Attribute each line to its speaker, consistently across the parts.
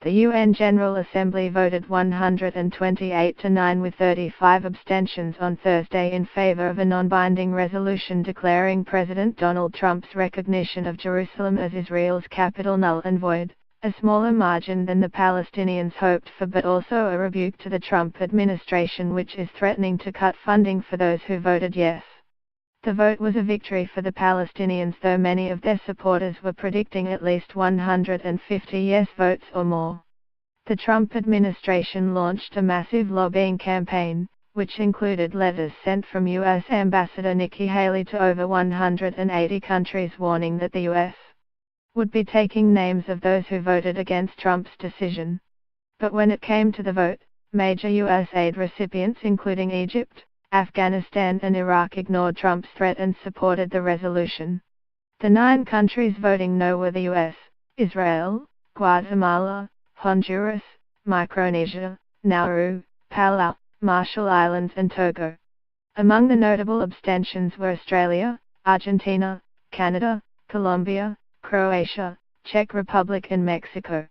Speaker 1: The UN General Assembly voted 128 to 9 with 35 abstentions on Thursday in favor of a non-binding resolution declaring President Donald Trump's recognition of Jerusalem as Israel's capital null and void, a smaller margin than the Palestinians hoped for, but also a rebuke to the Trump administration, which is threatening to cut funding for those who voted yes. The vote was a victory for the Palestinians, though many of their supporters were predicting at least 150 yes votes or more. The Trump administration launched a massive lobbying campaign, which included letters sent from U.S. Ambassador Nikki Haley to over 180 countries warning that the U.S. would be taking names of those who voted against Trump's decision. But when it came to the vote, major U.S. aid recipients including Egypt, Afghanistan and Iraq ignored Trump's threat and supported the resolution. The 9 countries voting no were the US, Israel, Guatemala, Honduras, Micronesia, Nauru, Palau, Marshall Islands and Togo. Among the notable abstentions were Australia, Argentina, Canada, Colombia, Croatia, Czech Republic and Mexico.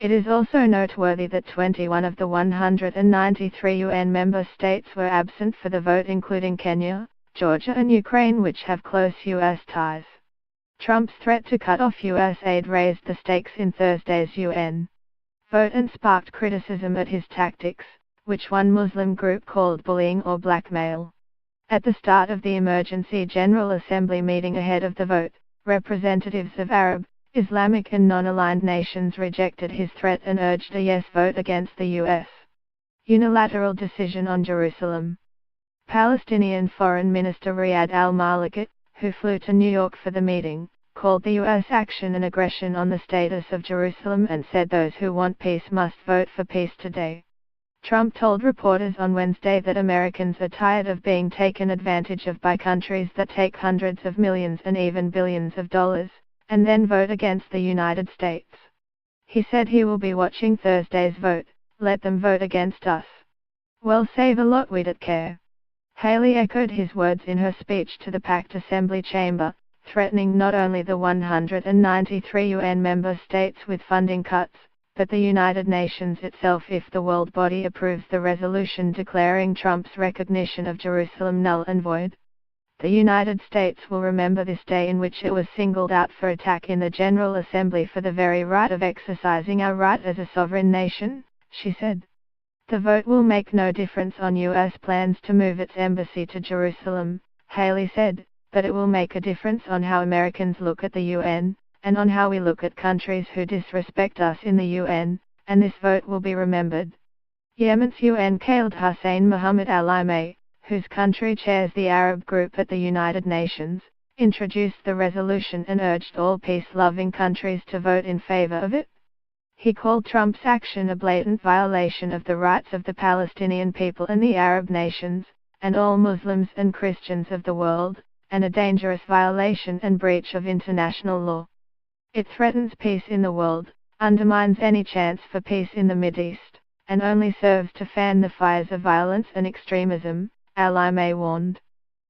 Speaker 1: It is also noteworthy that 21 of the 193 UN member states were absent for the vote, including Kenya, Georgia and Ukraine, which have close U.S. ties. Trump's threat to cut off U.S. aid raised the stakes in Thursday's UN vote and sparked criticism at his tactics, which one Muslim group called bullying or blackmail. At the start of the emergency General Assembly meeting ahead of the vote, representatives of Arab, Islamic and non-aligned nations rejected his threat and urged a yes vote against the U.S. unilateral decision on Jerusalem. Palestinian Foreign Minister Riyad al-Maliki, who flew to New York for the meeting, called the U.S. action an aggression on the status of Jerusalem and said those who want peace must vote for peace today. Trump told reporters on Wednesday that Americans are tired of being taken advantage of by countries that take hundreds of millions and even billions of dollars, and then vote against the United States. He said he will be watching Thursday's vote. Let them vote against us. We'll save a lot, we don't care. Haley echoed his words in her speech to the packed Assembly chamber, threatening not only the 193 UN member states with funding cuts, but the United Nations itself if the world body approves the resolution declaring Trump's recognition of Jerusalem null and void. The United States will remember this day in which it was singled out for attack in the General Assembly for the very right of exercising our right as a sovereign nation, she said. The vote will make no difference on U.S. plans to move its embassy to Jerusalem, Haley said, but it will make a difference on how Americans look at the UN, and on how we look at countries who disrespect us in the UN, and this vote will be remembered. Yemen's UN Khalid Hussein Mohammed Al-Imeh, whose country chairs the Arab group at the United Nations, introduced the resolution and urged all peace-loving countries to vote in favor of it. He called Trump's action a blatant violation of the rights of the Palestinian people and the Arab nations, and all Muslims and Christians of the world, and a dangerous violation and breach of international law. It threatens peace in the world, undermines any chance for peace in the Mideast, and only serves to fan the fires of violence and extremism, Al-Imeh warned.